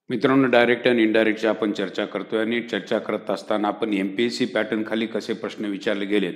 मित्रांनो, डायरेक्ट आणि इनडायरेक्टची आपण चर्चा करतोय आणि चर्चा करत असताना आपण एम-पी-एस-सी पॅटर्न खाली कसे प्रश्न विचारले गेलेत,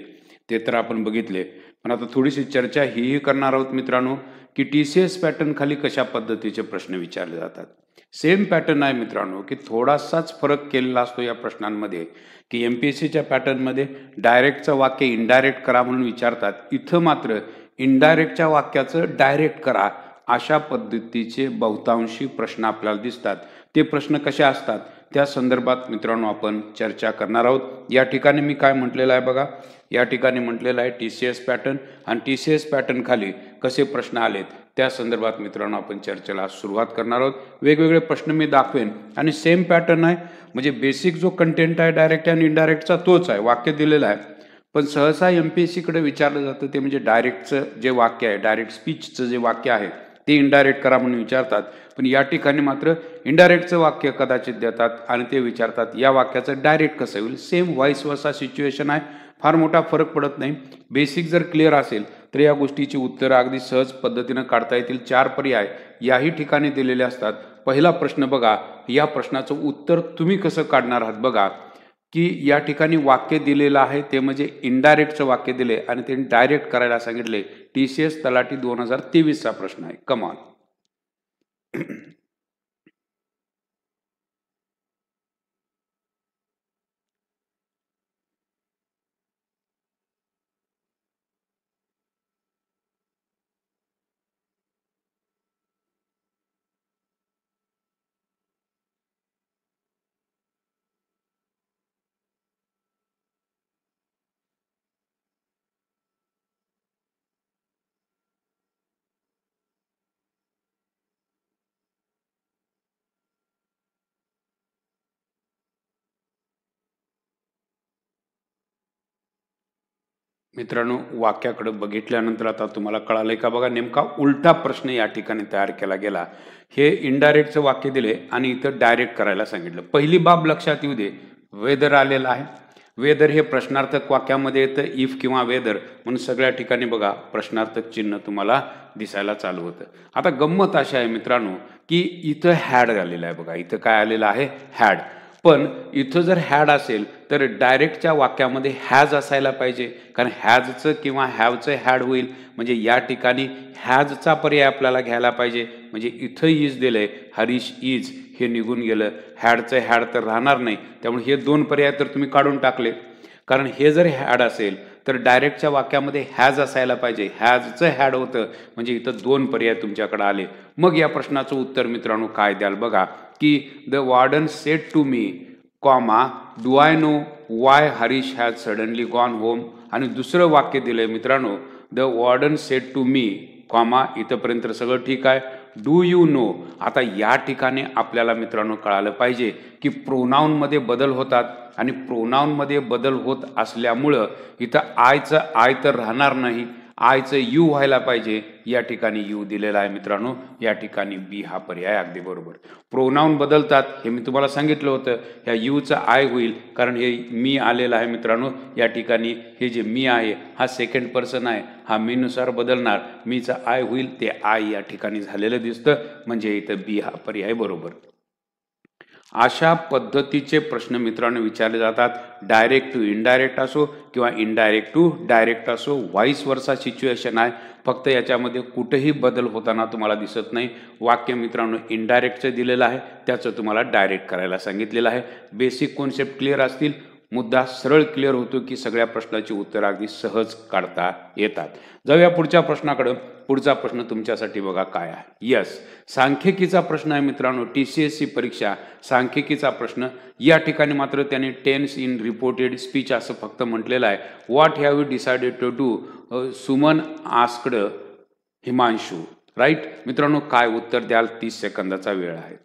ते तर आपण बघितले. पण आता थोडीशी चर्चा हीही करणार आहोत मित्रांनो, की टी-सी-एस पॅटर्न खाली कशा पद्धतीचे प्रश्न विचारले जातात. सेम पॅटर्न आहे मित्रांनो, की थोडासाच फरक केलेला असतो या प्रश्नांमध्ये, की एम-पी-एस-सीच्या पॅटर्नमध्ये डायरेक्टचं वाक्य इनडायरेक्ट करा म्हणून विचारतात. इथं मात्र इनडायरेक्टच्या वाक्याचं डायरेक्ट करा, अशा पद्धतीचे बहुतांशी प्रश्न आपल्याला दिसतात. ते प्रश्न कसे असतात त्या संदर्भात मित्रांनो आपण चर्चा करणार आहोत. या ठिकाणी मी काय म्हटलेलं आहे बघा, या ठिकाणी म्हटलेलं आहे टी-सी-एस पॅटर्न आणि टी-सी-एस पॅटर्न खाली कसे प्रश्न आलेत त्या संदर्भात मित्रांनो आपण चर्चेला सुरुवात करणार आहोत. वेगवेगळे प्रश्न मी दाखवेन आणि सेम पॅटर्न आहे, म्हणजे बेसिक जो कंटेंट आहे डायरेक्ट आणि इनडायरेक्टचा तोच आहे, वाक्य दिलेलं आहे. पण सहसा एम-पी-एस-सीकडे विचारलं जातं ते म्हणजे डायरेक्टचं जे वाक्य आहे, डायरेक्ट स्पीचचं जे वाक्य आहे ते इनडायरेक्ट करा म्हणून विचारतात. पण या ठिकाणी मात्र इनडायरेक्टचं वाक्य कदाचित देतात आणि ते विचारतात या वाक्याचं डायरेक्ट कसं होईल. सेम व्हाईस वर्सा सिच्युएशन आहे, फार मोठा फरक पडत नाही. बेसिक जर क्लिअर असेल तर या गोष्टीची उत्तरं अगदी सहज पद्धतीनं काढता येतील. 4 पर्याय याही ठिकाणी दिलेले असतात. पहिला प्रश्न बघा, या प्रश्नाचं उत्तर तुम्ही कसं काढणार आहात बघा, की या ठिकाणी वाक्य दिलेलं आहे ते म्हणजे इनडायरेक्टचं वाक्य दिले आणि ते डायरेक्ट करायला सांगितले. टी-सी-एस तलाठी 2023चा प्रश्न आहे. कमाल. मित्रांनो, वाक्याकडे बघितल्यानंतर आता तुम्हाला कळालंय का बघा, नेमका उलटा प्रश्न या ठिकाणी तयार केला गेला. हे इनडायरेक्टचं वाक्य दिले आणि इथं डायरेक्ट करायला सांगितलं. पहिली बाब लक्षात येऊ दे, वेदर आलेलं आहे. वेदर हे प्रश्नार्थक वाक्यामध्ये येतं, इफ किंवा वेदर म्हणून सगळ्या ठिकाणी बघा प्रश्नार्थक चिन्ह तुम्हाला दिसायला चालू होतं. आता गंमत अशी आहे मित्रांनो, की इथं हॅड आलेलं आहे बघा, इथं काय आलेलं आहे, हॅड. पण इथं जर हॅड असेल तर डायरेक्टच्या वाक्यामध्ये हॅज असायला पाहिजे, कारण हॅजचं किंवा हॅवचं हॅड होईल, म्हणजे या ठिकाणी हॅजचा पर्याय आपल्याला घ्यायला पाहिजे. म्हणजे इथं इज दिलंय, हरीश इज हे निघून गेलं, हॅडचं हॅड तर राहणार नाही. त्यामुळे हे 2 पर्याय तर तुम्ही काढून टाकले. कारण हे जर हॅड असेल तर डायरेक्टच्या वाक्यामध्ये हॅज असायला पाहिजे, हॅजचं हॅड होतं, म्हणजे इथं 2 पर्याय तुमच्याकडे आले. मग या प्रश्नाचं उत्तर मित्रांनो काय द्याल बघा, की the warden said to me, comma, do I know why Harish has suddenly gone home. आणि दुसरं वाक्य दिलंय मित्रांनो, the warden said to me, comma, इथंपर्यंत सगळं ठीक आहे. Do you know. आता या ठिकाणी आपल्याला मित्रांनो कळालं पाहिजे की प्रोनाऊनमध्ये बदल होतात आणि प्रोनाऊनमध्ये बदल होत असल्यामुळं इथं आयचं आय तर राहणार नाही, आयचं यू व्हायला पाहिजे. या ठिकाणी यू दिलेला आहे मित्रांनो, या ठिकाणी बी हा पर्याय अगदी बरोबर. प्रोनाऊन बदलतात हे मी तुम्हाला सांगितलं होतं, ह्या यूचं आय होईल, कारण हे मी आलेलं आहे मित्रांनो. या ठिकाणी हे जे मी आहे हा सेकंड पर्सन आहे, हा मीनुसार बदलणार, मीचं आय होईल, ते आय या ठिकाणी झालेलं दिसतं, म्हणजे इथं बी हा पर्याय बरोबर. अशा पद्धतीचे प्रश्न मित्रांनो विचारले जातात. डायरेक्ट टू इनडायरेक्ट असो किंवा इनडायरेक्ट टू डायरेक्ट असो, व्हाईस वर्सा सिच्युएशन आहे. फक्त याच्यामध्ये कुठेही बदल होताना तुम्हाला दिसत नाही. वाक्य मित्रांनो इनडायरेक्टचं दिलेलं आहे, त्याचं तुम्हाला डायरेक्ट करायला सांगितलेलं आहे. बेसिक कॉन्सेप्ट क्लिअर असतील, मुद्दा सरळ क्लिअर होतो, की सगळ्या प्रश्नाची उत्तर अगदी सहज काढता येतात. जाऊया पुढच्या प्रश्नाकडं. पुढचा प्रश्न तुमच्यासाठी बघा काय आहे. यस, सांख्यिकीचा प्रश्न आहे मित्रांनो. टी-सी-एस-सी परीक्षा सांख्यिकीचा प्रश्न. या ठिकाणी मात्र त्याने टेन्स इन रिपोर्टेड स्पीच असं फक्त म्हटलेलं आहे. What have you decided to do, Suman asked Himanshu. Right मित्रांनो, काय उत्तर द्याल? 30 सेकंदाचा वेळ आहे.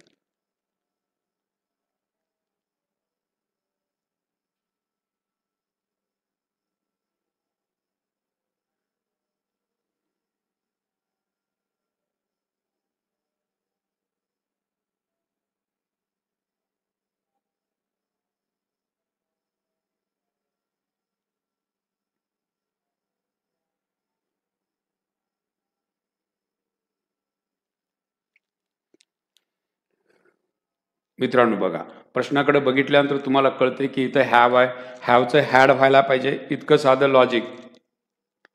मित्रांनो बघा, प्रश्नाकडे बघितल्यानंतर तुम्हाला कळते की इथं हॅव आहे, हॅवचं हॅड व्हायला पाहिजे. इतकं साधं लॉजिक.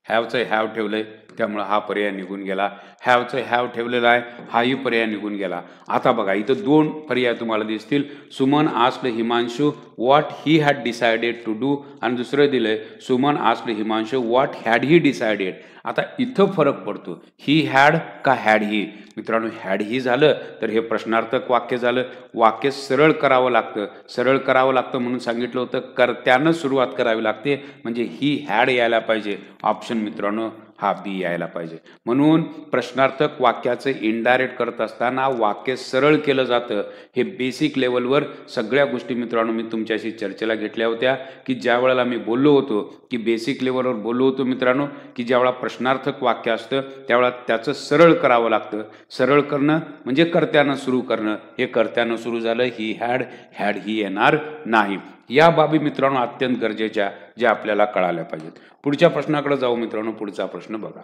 हॅवचं हॅव ठेवलंय त्यामुळे हा पर्याय निघून गेला. हॅवचं हॅव ठेवलेला आहे, हाही पर्याय निघून गेला. आता बघा इथं 2 पर्याय तुम्हाला दिसतील. Suman asked Himanshu what he had decided to do आणि दुसरं दिलंय Suman asked Himanshu what had he decided. आता इथं फरक पडतो. ही हॅड का हॅड ही. मित्रांनो हॅड ही झालं तर हे प्रश्नार्थक वाक्य झालं. वाक्य सरळ करावं लागतं. सरळ करावं लागतं म्हणून सांगितलं होतं. कर्त्यानं सुरुवात करावी लागते. म्हणजे ही हॅड यायला पाहिजे. ऑप्शन मित्रांनो हा बी यायला पाहिजे. म्हणून प्रश्नार्थक वाक्याचं इनडायरेक्ट करत असताना वाक्य सरळ केलं जातं. हे बेसिक लेवलवर सगळ्या गोष्टी मित्रांनो मी तुमच्याशी चर्चेला घेतल्या होत्या की ज्या वेळेला मी बोललो होतो की बेसिक लेवलवर बोललो होतो मित्रांनो की ज्यावेळेला प्रश्नार्थक वाक्य असतं त्यावेळेला त्याचं सरळ करावं लागतं. सरळ करणं म्हणजे कर्त्यानं सुरू करणं. हे कर्त्यानं सुरू झालं. ही हॅड हॅड ही येणार नाही. या बाबी मित्रांनो अत्यंत गरजेच्या ज्या आपल्याला कळायला पाहिजेत. पुढच्या प्रश्नाकडे जाऊ मित्रांनो. पुढचा प्रश्न बघा.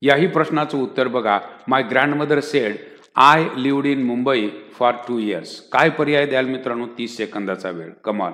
याही प्रश्नाचं उत्तर बघा. My grandmother said I lived in Mumbai for 2 years. काय पर्याय द्याल मित्रांनो? 30 सेकंदाचा वेळ. कमाल.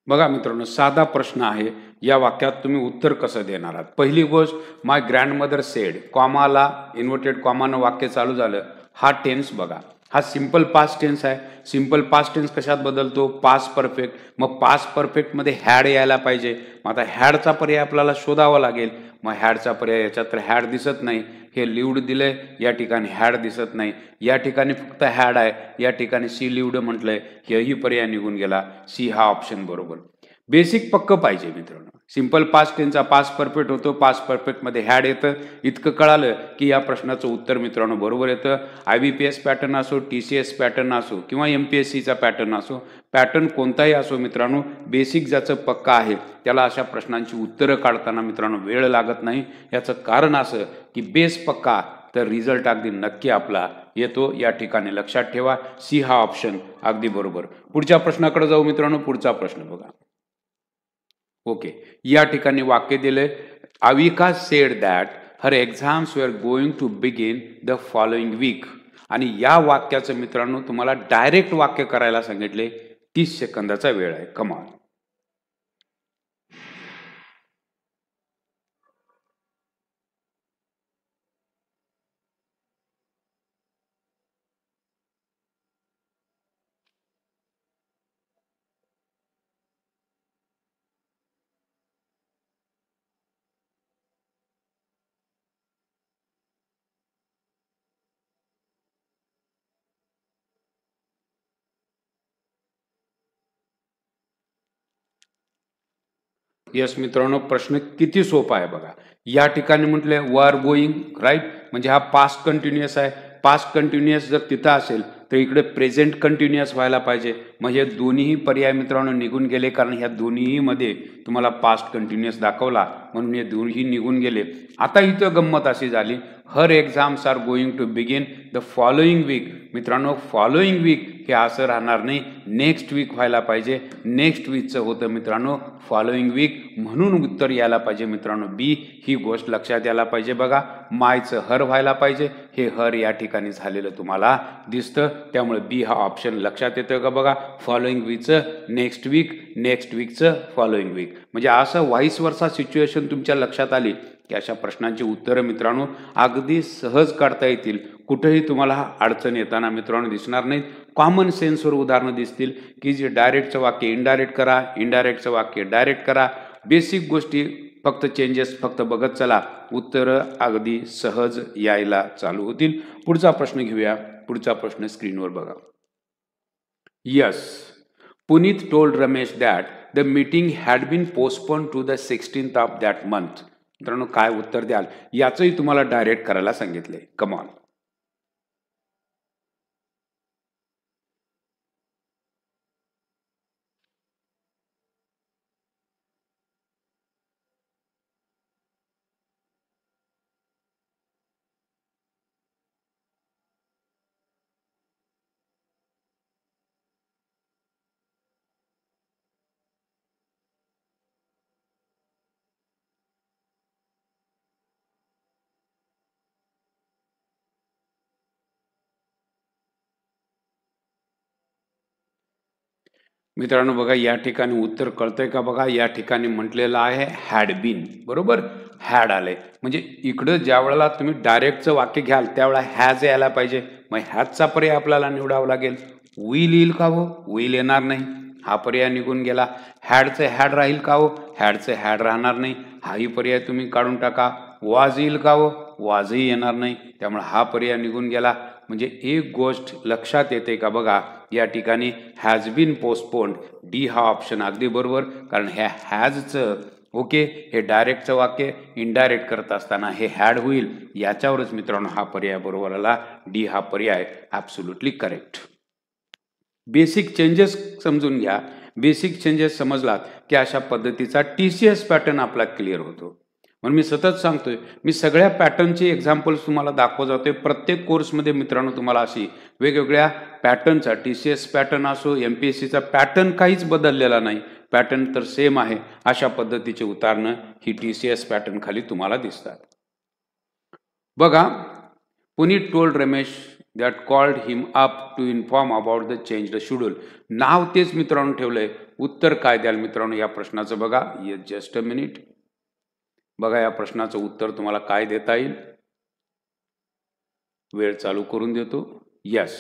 बघा मित्रांनो साधा प्रश्न आहे. या वाक्यात तुम्ही उत्तर कसं देणार आहात? पहिली गोष्ट माय ग्रँडमदर सेड कॉमाला इन्व्हर्टेड कॉमानं वाक्य चालू झालं. हा टेन्स बघा. हा सिंपल पास्ट टेन्स आहे. सिंपल पास्ट टेन्स कशात बदलतो? Past perfect. मग पास्ट परफेक्टमध्ये हॅड यायला पाहिजे. मग आता हॅडचा पर्याय आपल्याला शोधावा लागेल. मग हॅडचा पर्याय याच्यात तर हॅड दिसत नाही. हे लिव्ड दिलंय या ठिकाणी हॅड दिसत नाही. या ठिकाणी फक्त हॅड आहे. या ठिकाणी सी लिव्ड म्हटलंय. हेही पर्याय निघून गेला. सी हा ऑप्शन बरोबर. बेसिक पक्क पाहिजे मित्रांनो. सिंपल पास्ट टेन्सचा पास्ट परफेक्ट होतो. पास्ट परफेक्टमध्ये हॅड येतं. इतकं कळालं की या प्रश्नाचं उत्तर मित्रांनो बरोबर येतं. IBPS पॅटर्न असो, TCS पॅटर्न असो किंवा MPSCचा पॅटर्न असो, पॅटर्न कोणताही असो मित्रांनो, बेसिक ज्याचं पक्का आहे त्याला अशा प्रश्नांची उत्तरं काढताना मित्रांनो वेळ लागत नाही. याचं कारण असं की बेस पक्का तर रिझल्ट अगदी नक्की आपला येतो. या ठिकाणी लक्षात ठेवा. सी हा ऑप्शन अगदी बरोबर. पुढच्या प्रश्नाकडे जाऊ मित्रांनो. पुढचा प्रश्न बघा. ओके. या ठिकाणी वाक्य दिले. Avika said that her exams were going to begin the following week. आणि या वाक्याचं मित्रांनो तुम्हाला डायरेक्ट वाक्य करायला सांगितले. 30 सेकंदाचा वेळ आहे. कमाल. यस मित्रांनो प्रश्न किती सोपा आहे बघा. या ठिकाणी म्हटले वर गोईंग राईट म्हणजे हा पास्ट कंटिन्युअस आहे. पास्ट कंटिन्युअस जर तिथं असेल तर इकडे प्रेझेंट कंटिन्युअस व्हायला पाहिजे. म्हणजे दोन्ही पर्याय मित्रांनो निघून गेले कारण ह्या दोन्हीमध्ये तुम्हाला पास्ट कंटिन्युअस दाखवला म्हणून हे दोन्ही निघून गेले. आता इथं गंमत अशी झाली. Her exams are going to begin the following week. मित्रांनो फॉलोइंग वीक हे असं राहणार नाही. नेक्स्ट वीक व्हायला पाहिजे. नेक्स्ट वीकचं होतं मित्रांनो फॉलोइंग वीक म्हणून उत्तर यायला पाहिजे मित्रांनो बी. ही गोष्ट लक्षात यायला पाहिजे बघा. मायचं हर व्हायला पाहिजे. हे हर या ठिकाणी झालेलं तुम्हाला दिसतं. त्यामुळे बी हा ऑप्शन लक्षात येतोय का बघा. फॉलोइंग वीकचं नेक्स्ट वीक, नेक्स्ट वीकचं फॉलोइंग वीक. म्हणजे असं व्हाईस वर्सा सिच्युएशन तुमच्या लक्षात आली की अशा प्रश्नांची उत्तरं मित्रांनो अगदी सहज काढता येतील. कुठेही तुम्हाला अडचण येताना मित्रांनो दिसणार नाहीत. कॉमन सेन्सवर उदाहरणं दिसतील की जे डायरेक्टचं वाक्य इनडायरेक्ट करा, इनडायरेक्टचं वाक्य डायरेक्ट करा. बेसिक गोष्टी फक्त चेंजेस फक्त बघत चला. उत्तरं अगदी सहज यायला चालू होतील. पुढचा प्रश्न घेऊया. पुढचा प्रश्न स्क्रीनवर बघा. Yes. Punit told Ramesh that the meeting had been postpone to the 16th of that month. मित्रांनो काय उत्तर द्याल याचंही तुम्हाला डायरेक्ट करायला सांगितले. Come on. मित्रांनो बघा या ठिकाणी उत्तर कळतंय का बघा. या ठिकाणी म्हटलेलं आहे हॅड बीन. बरोबर, हॅड आलंय. म्हणजे इकडं ज्या वेळेला तुम्ही डायरेक्टचं वाक्य घ्याल त्यावेळेला हॅज यायला पाहिजे. मग हॅजचा पर्याय आपल्याला निवडावा लागेल. विल येईल का हो? विल येणार नाही, हा पर्याय निघून गेला. हॅडचं हॅड राहील का हो? हॅडचं हॅड राहणार नाही, हाही पर्याय तुम्ही काढून टाका. वाज येईल का हो? वाजही येणार नाही, त्यामुळे हा पर्याय निघून गेला. म्हणजे एक गोष्ट लक्षात येते का बघा, या ठिकाणी हॅज बीन पोस्टपोन्ड, डी हा ऑप्शन अगदी बरोबर. कारण ह्या हॅजचं ओके हे डायरेक्टचं वाक्य इनडायरेक्ट करत असताना हे हॅड होईल, याच्यावरच मित्रांनो हा पर्याय बरोबर आला. डी हा पर्याय ॲब्सोल्युटली करेक्ट. बेसिक चेंजेस समजून घ्या. बेसिक चेंजेस समजलात की अशा पद्धतीचा TCS पॅटर्न आपला क्लिअर होतो. म्हणून मी सतत सांगतोय, मी सगळ्या पॅटर्नचे एक्झाम्पल्स तुम्हाला दाखवत जातोय. प्रत्येक कोर्समध्ये मित्रांनो तुम्हाला अशी वेगवेगळ्या पॅटर्नचा TCS पॅटर्न असो, MPSCचा पॅटर्न काहीच बदललेला नाही, पॅटर्न तर सेम आहे. अशा पद्धतीचे उदाहरणं ही TCS पॅटर्न खाली तुम्हाला दिसतात. बघा, Puneet told Ramesh that called him up to inform about the changed schedule. नाव तेच मित्रांनो ठेवलंय. उत्तर काय द्याल मित्रांनो या प्रश्नाचं बघा. Just a minute. बघा या प्रश्नाचं उत्तर तुम्हाला काय देता येईल. वेळ चालू करून देतो. यस.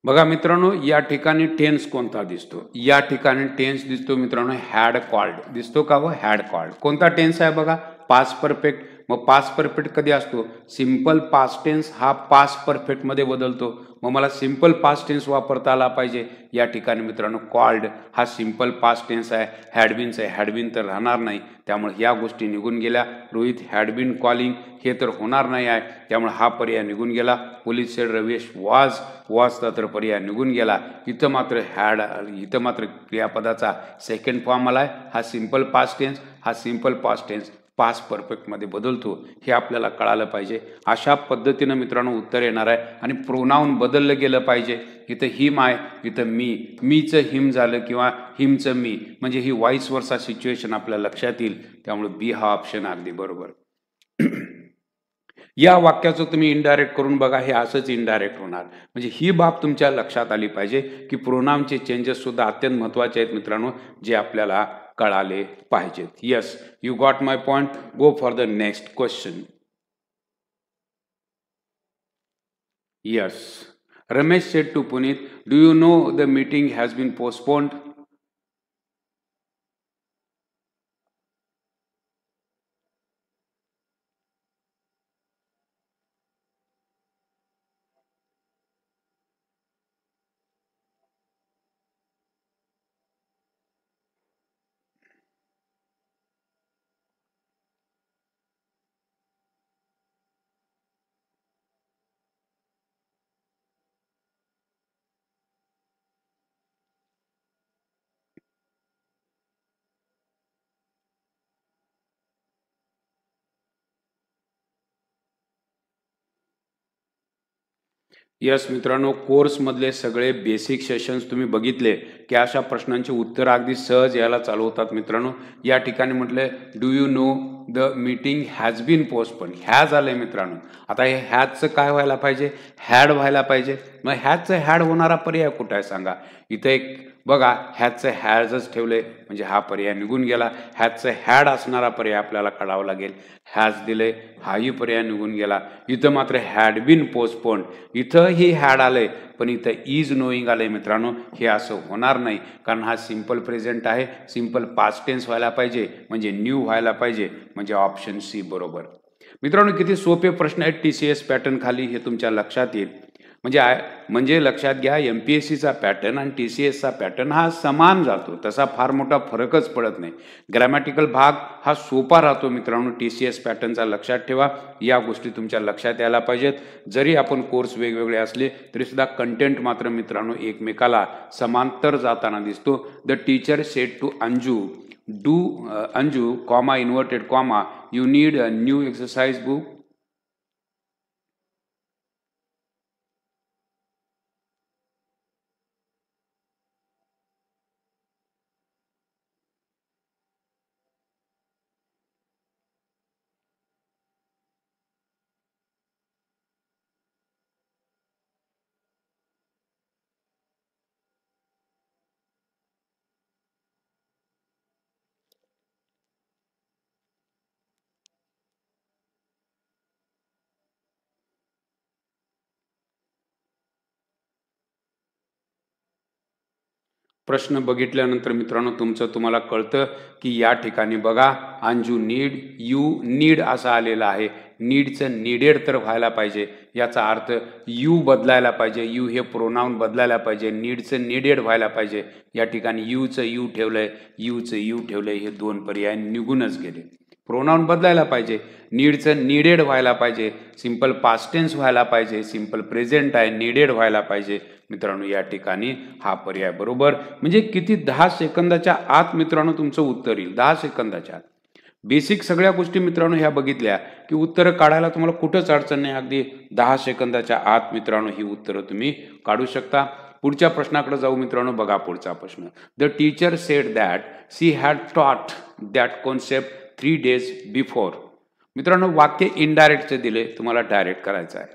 बघा मित्रांनो या ठिकाणी टेन्स कोणता दिसतो. या ठिकाणी टेन्स दिसतो मित्रांनो हॅड कॉल्ड. दिसतो का व हॅड कॉल्ड. कोणता टेन्स आहे बघा, पास्ट परफेक्ट. मग पास्ट परफेक्ट कधी असतो, सिंपल पास्ट टेन्स हा पास्ट परफेक्ट मध्ये बदलतो. मग मला सिंपल पास्ट टेन्स वापरता आला पाहिजे. या ठिकाणी मित्रांनो कॉल्ड हा सिंपल पास्ट टेन्स आहे, हॅडबिनचा आहे, हॅडबिन तर राहणार नाही, त्यामुळे या गोष्टी निघून गेल्या. रोहित हॅडबिन कॉलिंग हे तर होणार नाही आहे, त्यामुळे हा पर्याय निघून गेला. पोलीस सेड रवेश वाजता तर पर्याय निघून गेला. इथं मात्र इथं मात्र क्रियापदाचा सेकंड फॉर्म आलाय. हा सिंपल पास्ट टेन्स, हा सिंपल पास्ट टेन्स पास्ट परफेक्टमध्ये बदलतो, हे आपल्याला कळालं पाहिजे. अशा पद्धतीनं मित्रांनो उत्तर येणार आहे. आणि प्रोनाऊन बदललं गेलं पाहिजे. इथं हिम आहे, इथं मीचं हिम झालं किंवा हिमचं मी, म्हणजे ही व्हाईस वर्सा सिच्युएशन आपल्या लक्षात येईल. त्यामुळे बी हा ऑप्शन अगदी बरोबर. या वाक्याचं तुम्ही इनडायरेक्ट करून बघा, हे असंच इनडायरेक्ट होणार. म्हणजे ही बाब तुमच्या लक्षात आली पाहिजे की प्रोनाउनचे चेंजेस सुद्धा अत्यंत महत्त्वाचे आहेत मित्रांनो, जे आपल्याला कळाले पाहिजेत. Yes, you got my point. Go for the next question. Yes, Ramesh said to Puneet, do you know the meeting has been postponed? Yes मित्रांनो, कोर्समधले सगळे बेसिक सेशन्स तुम्ही बघितले की अशा प्रश्नांची उत्तर अगदी सहज यायला चालू होतात मित्रांनो. या ठिकाणी म्हटलं do you know the meeting has been postpone. Has आलंय मित्रांनो. आता हे हॅजचं काय व्हायला पाहिजे? हॅड व्हायला पाहिजे. मग हॅजचं हॅड होणारा पर्याय कुठं आहे सांगा? इथं एक बघा, हॅजचं हॅजच ठेवलंय म्हणजे हा पर्याय निघून गेला. हॅजचं हॅड असणारा पर्याय आपल्याला काढावा लागेल. हॅज दिले, हाही पर्याय निघून गेला. इथं मात्र हॅड बीन पोस्टपोन्ड, इथं ही हॅड आलंय पण इथं इज नोईंग आलंय मित्रांनो. हे असं होणार नाही कारण हा सिंपल प्रेझेंट आहे. सिंपल पास्ट टेन्स व्हायला पाहिजे म्हणजे न्यू व्हायला पाहिजे म्हणजे ऑप्शन सी बरोबर. मित्रांनो, किती सोपे प्रश्न आहेत TCS पॅटर्न खाली हे तुमच्या लक्षात येईल. म्हणजे लक्षात घ्या, MPSCचा पॅटर्न आणि TCSचा पॅटर्न हा समान जातो, तसा फार मोठा फरकच पडत नाही. ग्रॅमॅटिकल भाग हा सोपा राहतो मित्रांनो TCS पॅटर्नचा. लक्षात ठेवा, या गोष्टी तुमच्या लक्षात यायला पाहिजेत. जरी आपण कोर्स वेगवेगळे असले तरी सुद्धा कंटेंट मात्र मित्रांनो एकमेकाला समांतर जाताना दिसतो. The teacher said to Anju Anju comma inverted comma you need a new exercise book. प्रश्न बघितल्यानंतर मित्रांनो तुम्हाला कळतं की या ठिकाणी बघा, अंजू नीड, यू नीड असं आलेलं आहे. नीडचं नीडेड तर व्हायला पाहिजे. याचा अर्थ यू बदलायला पाहिजे. यू हे प्रोनाऊन बदलायला पाहिजे. नीडचं नीडेड व्हायला पाहिजे. या ठिकाणी यूचं यू ठेवलंय, यूचं यू ठेवलंय. हे दोन पर्याय निघूनच गेले. प्रोनाऊन बदलायला पाहिजे. नीडचं नीडेड व्हायला पाहिजे. सिंपल पास्ट टेन्स व्हायला पाहिजे. सिंपल प्रेझेंट आहे, नीडेड व्हायला पाहिजे. मित्रांनो या ठिकाणी हा पर्याय बरोबर. म्हणजे किती 10 सेकंदाच्या आत मित्रांनो तुमचं उत्तर येईल. 10 सेकंदाच्या आत. बेसिक सगळ्या गोष्टी मित्रांनो ह्या बघितल्या की उत्तरं काढायला तुम्हाला कुठंच अडचण नाही. अगदी 10 सेकंदाच्या आत मित्रांनो ही उत्तरं तुम्ही काढू शकता. पुढच्या प्रश्नाकडे जाऊ मित्रांनो. बघा पुढचा प्रश्न. The teacher sed that she had टॉट दॅट कॉन्सेप्ट 3 days बिफोर. मित्रांनो वाक्य इनडायरेक्टचे दिले, तुम्हाला डायरेक्ट करायचं आहे.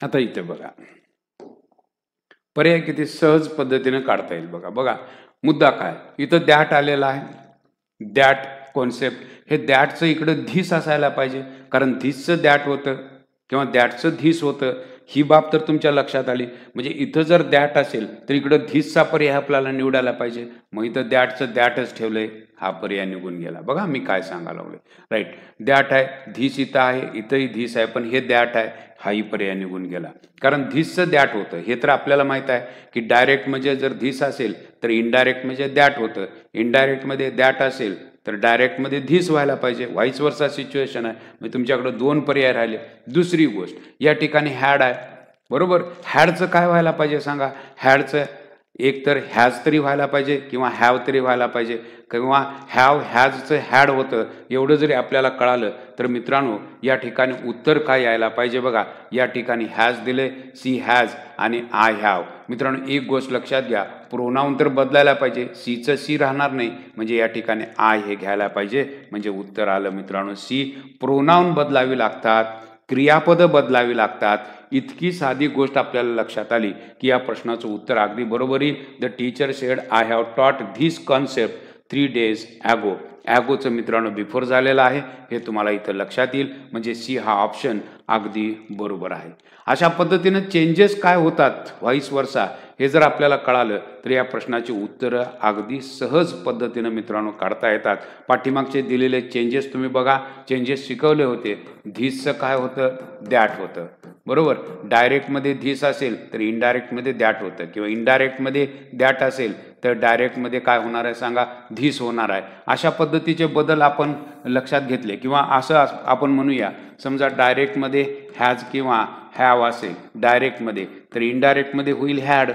आता इथे बघा, पर्याय किती सहज पद्धतीने काढता येईल. बघा बघा मुद्दा काय, इथं दॅट आलेला आहे. दॅट कॉन्सेप्ट, हे दॅटचं इकडं धीस असायला पाहिजे कारण धीसचं दॅट होतं किंवा दॅटचं धीस होतं. ही बाब तर तुमच्या लक्षात आली. म्हणजे इथं जर दॅट असेल तर इकडं धीसचा पर्याय आपल्याला निवडायला पाहिजे. मग इथं दॅटचं दॅटच ठेवलंय, हा पर्याय निघून गेला. बघा मी काय सांगायला लागलोय. राईट, दॅट आहे, धीस इथं आहे, इथंही धीस आहे, पण हे दॅट आहे, हाही पर्याय निघून गेला. कारण धीसचं दॅट होतं हे तर आपल्याला माहित आहे की डायरेक्ट म्हणजे जर धीस असेल तर इनडायरेक्ट म्हणजे दॅट होतं. इनडायरेक्टमध्ये दॅट असेल तर डायरेक्टमध्ये धीस व्हायला पाहिजे. व्हाईस वर्सा सिच्युएशन आहे. म्हणजे तुमच्याकडे 2 पर्याय राहिले. दुसरी गोष्ट, या ठिकाणी हॅड आहे बरोबर. हॅडचं काय व्हायला पाहिजे सांगा? हॅडचं एक तर हॅज तरी व्हायला पाहिजे किंवा हॅव तरी व्हायला पाहिजे किंवा हॅव हॅजचं हॅड होतं. एवढं जरी आपल्याला कळालं तर मित्रांनो या ठिकाणी उत्तर काय यायला पाहिजे? बघा या ठिकाणी हॅज दिले, सी हॅज आणि आय हॅव. मित्रांनो एक गोष्ट लक्षात घ्या, प्रोनाऊन तर बदलायला पाहिजे. सीचं सी राहणार नाही म्हणजे या ठिकाणी आय हे घ्यायला पाहिजे. म्हणजे उत्तर आलं मित्रांनो सी. प्रोनाऊन बदलावी लागतात, क्रियापदं बदलावी लागतात. इतकी साधी गोष्ट आपल्याला लक्षात आली की या प्रश्नाचं उत्तर अगदी बरोबर येईल. The teacher said I have टॉट धिस कॉन्सेप्ट 3 days ago. ॲगोचं मित्रांनो बिफोर झालेलं आहे, हे तुम्हाला इथं लक्षात येईल. म्हणजे सी हा ऑप्शन अगदी बरोबर आहे. अशा पद्धतीनं चेंजेस काय होतात व्हाईस वर्सा हे जर आपल्याला कळालं तर या प्रश्नाची उत्तरं अगदी सहज पद्धतीनं मित्रांनो काढता येतात. पाठीमागचे दिलेले चेंजेस तुम्ही बघा, चेंजेस शिकवले होते. धीसचं काय होतं, दॅट होतं, बरोबर. डायरेक्टमध्ये धीस असेल तर इनडायरेक्टमध्ये दॅट होतं, किंवा इनडायरेक्टमध्ये दॅट असेल तर डायरेक्टमध्ये काय होणार आहे सांगा, धीस होणार आहे. अशा पद्धतीचे बदल आपण लक्षात घेतले, किंवा असं आपण म्हणूया, समजा डायरेक्टमध्ये हॅज किंवा हॅव असेल डायरेक्टमध्ये, तर इनडायरेक्टमध्ये होईल हॅड,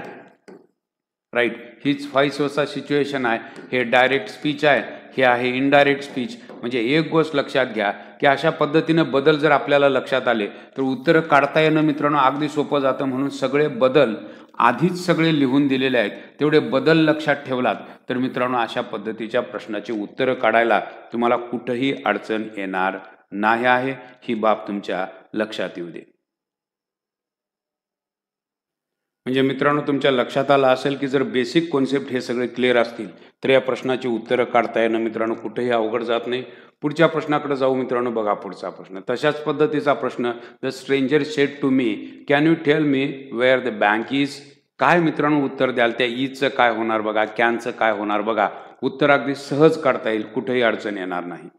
राईट. हीच व्हाईस वर्सा सिच्युएशन आहे. हे डायरेक्ट स्पीच आहे, हे आहे इनडायरेक्ट स्पीच. म्हणजे एक गोष्ट लक्षात घ्या की अशा पद्धतीनं बदल जर आपल्याला लक्षात आले तर उत्तरं काढता येणं मित्रांनो अगदी सोपं जातं. म्हणून सगळे बदल आधीच सगळे लिहून दिलेले आहेत, तेवढे बदल लक्षात ठेवलात तर मित्रांनो अशा पद्धतीच्या प्रश्नाची उत्तरं काढायला तुम्हाला कुठंही अडचण येणार नाही आहे. ही बाब तुमच्या लक्षात येऊ दे. म्हणजे मित्रांनो तुमच्या लक्षात आलं असेल की जर बेसिक कॉन्सेप्ट हे सगळे क्लिअर असतील तर या प्रश्नाची उत्तरं काढता येणं मित्रांनो कुठेही अवघड जात नाही. पुढच्या प्रश्नाकडे जाऊ मित्रांनो. बघा पुढचा प्रश्न, तशाच पद्धतीचा प्रश्न. The stranger said to me, can you tell me where the bank is. काय मित्रांनो उत्तर द्याल, त्या इजचं काय होणार बघा, कॅनचं काय होणार बघा. उत्तर अगदी सहज काढता येईल, कुठेही अडचण येणार नाही.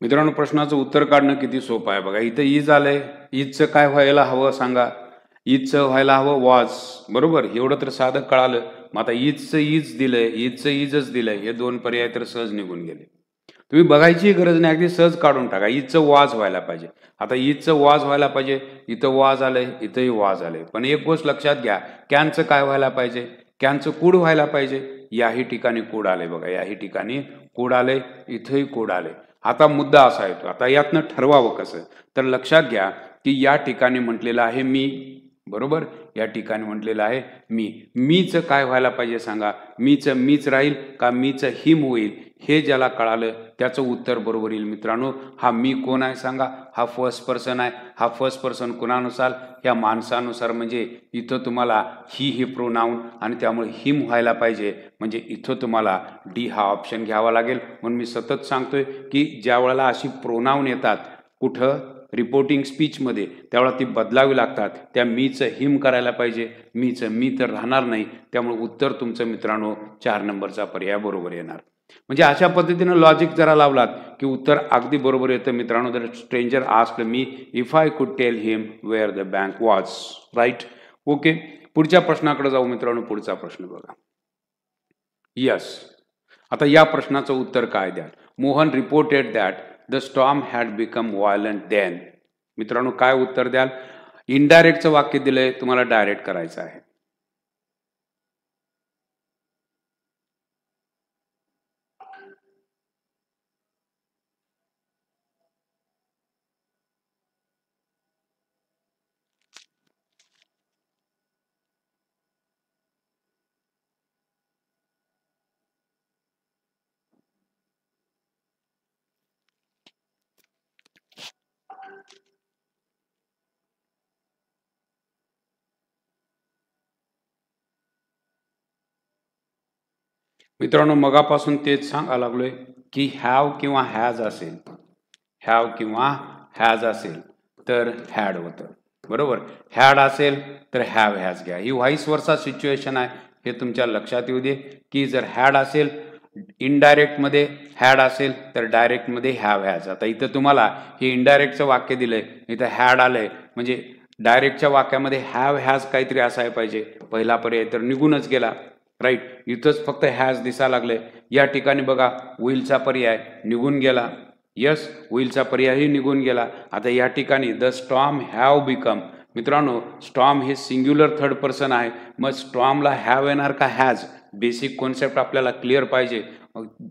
मित्रांनो प्रश्नाचं उत्तर काढणं किती सोपं आहे बघा. इथं इज आलंय, इजचं काय व्हायला हवं सांगा, इजचं व्हायला हवं वॉज, बरोबर. एवढं तर साधं कळालं. मग आता इजचं इज दिलंय, इजचं इजच दिलंय, हे दोन पर्याय तर सहज निघून गेले. तुम्ही बघायची गरज नाही, अगदी सहज काढून टाका. इजचं वाज व्हायला पाहिजे. आता इजचं वाज व्हायला पाहिजे, इथं वाज आलंय, इथंही वाज आलंय. पण एक गोष्ट लक्षात घ्या, कॅनचं काय व्हायला पाहिजे, कॅनचं कूड व्हायला पाहिजे. याही ठिकाणी कूड आले बघा, याही ठिकाणी कूड आले, इथंही कूड आले. आता मुद्दा असा येतो, आता यातनं ठरवावं कसं. तर लक्षात घ्या की या ठिकाणी म्हटलेलं आहे मी, बरोबर. या ठिकाणी म्हटलेलं आहे मी. मीचं काय व्हायला पाहिजे सांगा, मीचं मीच राहील का मीचं हिम होईल. हे ज्याला कळालं त्याचं उत्तर बरोबर येईल मित्रांनो. हा मी कोण आहे सांगा, हा फर्स्ट पर्सन आहे. हा फर्स्ट पर्सन कोणानुसार, या माणसानुसार. म्हणजे इथं तुम्हाला ही हे प्रोनाऊन आणि त्यामुळे हिम व्हायला पाहिजे. म्हणजे इथं तुम्हाला डी हा ऑप्शन घ्यावा लागेल. म्हणून मी सतत सांगतोय की ज्या वेळेला अशी प्रोनाऊन येतात कुठं रिपोर्टिंग स्पीचमध्ये, त्यावेळेला ती बदलावी लागतात. त्या मीचं हिम करायला पाहिजे, मीचं मी तर राहणार नाही. त्यामुळे उत्तर तुमचं मित्रांनो 4 नंबरचा पर्याय बरोबर येणार. म्हणजे अशा पद्धतीनं लॉजिक जरा लावलात की उत्तर अगदी बरोबर येतं मित्रांनो. जर stranger asked me if I could tell him where the bank was, right. Okay, पुढच्या प्रश्नाकडे जाऊ मित्रांनो. पुढचा प्रश्न बघा. यस, आता या प्रश्नाचं उत्तर काय द्याल. Mohan reported that the storm had become violent then. मित्रांनो काय उत्तर द्याल. इनडायरेक्टचं वाक्य दिलंय, तुम्हाला डायरेक्ट करायचं आहे. मित्रांनो मगापासून तेच सांगायला लागलोय की हॅव किंवा हॅज असेल, हॅव किंवा हॅज असेल तर हॅड होतं, बरोबर. हॅड असेल तर हॅव हॅज घ्या. ही व्हाईस वर्सा सिच्युएशन आहे, हे तुमच्या लक्षात येऊ दे की जर हॅड असेल इनडायरेक्टमध्ये, हॅड असेल तर डायरेक्टमध्ये हॅव हॅज. आता इथं तुम्हाला हे इनडायरेक्टचं वाक्य दिलंय, इथं हॅड आलंय. म्हणजे डायरेक्टच्या वाक्यामध्ये हॅव हॅज काहीतरी असायला पाहिजे. पहिला पर्याय तर निघूनच गेला, राईट. इथंच फक्त हॅज दिसायला लागले. या ठिकाणी बघा विलचा पर्याय निघून गेला. यस, विलचा पर्यायही निघून गेला. आता या ठिकाणी द स्टॉर्म हॅव बिकम. मित्रांनो स्टॉर्म हे सिंग्युलर थर्ड पर्सन आहे, मग स्टॉर्मला हॅव येणार का हॅज. बेसिक कॉन्सेप्ट आपल्याला क्लिअर पाहिजे.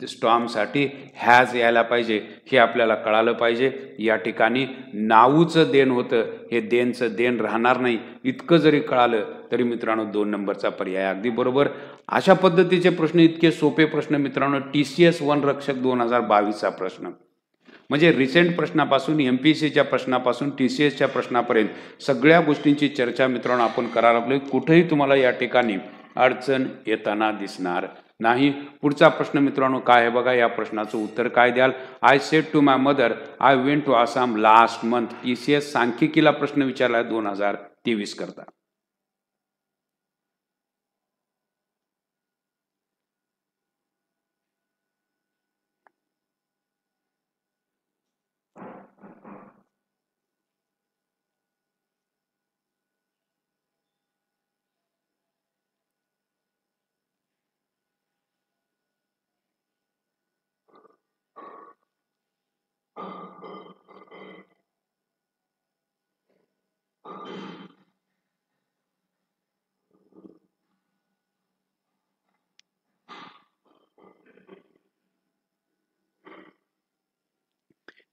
स्टॉर्मसाठी हॅज यायला पाहिजे हे आपल्याला कळालं पाहिजे. या ठिकाणी नाऊचं देण होतं, हे देणचं देण राहणार नाही इतकं जरी कळालं तरी मित्रांनो 2 नंबरचा पर्याय अगदी बरोबर. अशा पद्धतीचे प्रश्न, इतके सोपे प्रश्न मित्रांनो, TCS वनरक्षक 2022चा प्रश्न म्हणजे रिसेंट प्रश्नापासून MPSCच्या प्रश्नापासून TCSच्या प्रश्नापर्यंत सगळ्या गोष्टींची चर्चा मित्रांनो आपण करायला लागलोय. कुठेही तुम्हाला या ठिकाणी अडचण येताना दिसणार नाही. पुढचा प्रश्न मित्रांनो काय आहे बघा. या प्रश्नाचं उत्तर काय द्याल. I said to my mother I went to Assam last month. TCS सांख्यिकीला प्रश्न विचारला 2023 करता.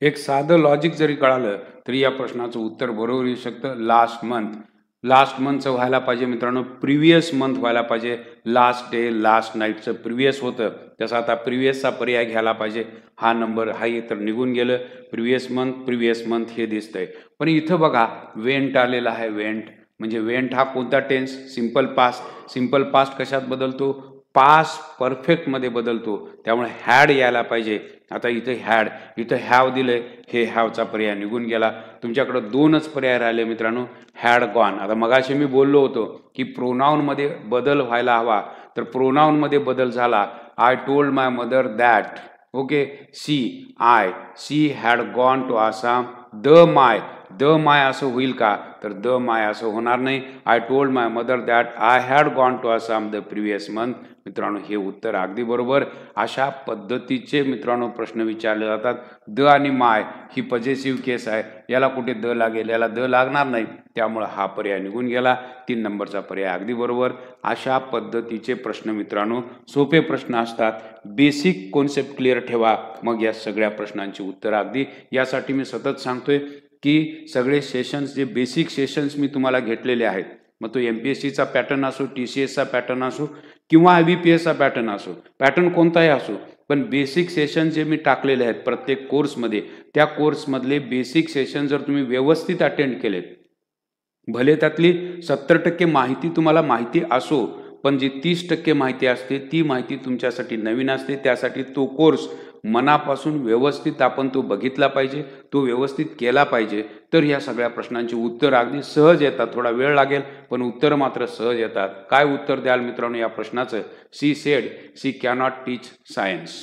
एक साधं लॉजिक जरी कळालं तरी या प्रश्नाचं उत्तर बरोबर येऊ शकतं. लास्ट मंथ, लास्ट मंथचं व्हायला पाहिजे मित्रांनो, प्रिव्हियस मंथ व्हायला पाहिजे. लास्ट डे लास्ट नाईटचं प्रिव्हियस होतं, त्याचा आता प्रिव्हियसचा पर्याय घ्यायला पाहिजे. हा नंबर हा तर निघून गेलं. प्रिव्हियस मंथ हे दिसतंय. पण इथं बघा वेंट आलेला आहे. वेंट म्हणजे वेंट हा कोणता tense. Simple past. Simple past कशात बदलतो, पास्ट परफेक्टमध्ये बदलतो. त्यामुळे हॅड यायला पाहिजे. आता इथं हॅड, इथं हॅव दिलंय, हे हॅवचा पर्याय निघून गेला. तुमच्याकडे 2च पर्याय राहिले मित्रांनो, हॅड गॉन. आता मगाशी मी बोललो होतो की प्रोनाऊनमध्ये बदल व्हायला हवा, तर प्रोनाऊनमध्ये बदल झाला. I told my mother that, okay, she had gone to Assam. The my असं होईल का, तर द माय असं होणार नाही. I told my mother that I had gone to Assam the previous month. मित्रांनो हे उत्तर अगदी बरोबर. अशा पद्धतीचे मित्रांनो प्रश्न विचारले जातात. द आणि माय ही पॉझिटिव्ह केस आहे, याला कुठे द लागेल, याला द लागणार नाही, त्यामुळे हा पर्याय निघून गेला. 3 नंबरचा पर्याय अगदी बरोबर. अशा पद्धतीचे प्रश्न मित्रांनो सोपे प्रश्न असतात. बेसिक कॉन्सेप्ट क्लिअर ठेवा, मग या सगळ्या प्रश्नांची उत्तर अगदी. यासाठी मी सतत सांगतोय की सगळे सेशन्स, जे बेसिक सेशन्स मी तुम्हाला घेतलेले आहेत, मग तो MPSCचा पॅटर्न असो, TCSचा पॅटर्न असो किंवा IBPSचा पॅटर्न असो, पॅटर्न कोणताही असो, पण बेसिक सेशन जे मी टाकलेले आहेत प्रत्येक कोर्समध्ये, त्या कोर्समधले बेसिक सेशन जर तुम्ही व्यवस्थित अटेंड केलेत, भले त्यातली 70% माहिती तुम्हाला माहिती असो, पण जी 30% माहिती असते ती माहिती तुमच्यासाठी नवीन असते. त्यासाठी तो कोर्स मनापासून व्यवस्थित आपण तो बघितला पाहिजे, तो व्यवस्थित केला पाहिजे. तर ह्या सगळ्या प्रश्नांची उत्तर अगदी सहज येतात. थोडा वेळ लागेल पण उत्तर मात्र सहज येतात. काय उत्तर द्याल मित्रांनो या प्रश्नाचं. शी सेड शी कॅनॉट टीच सायन्स.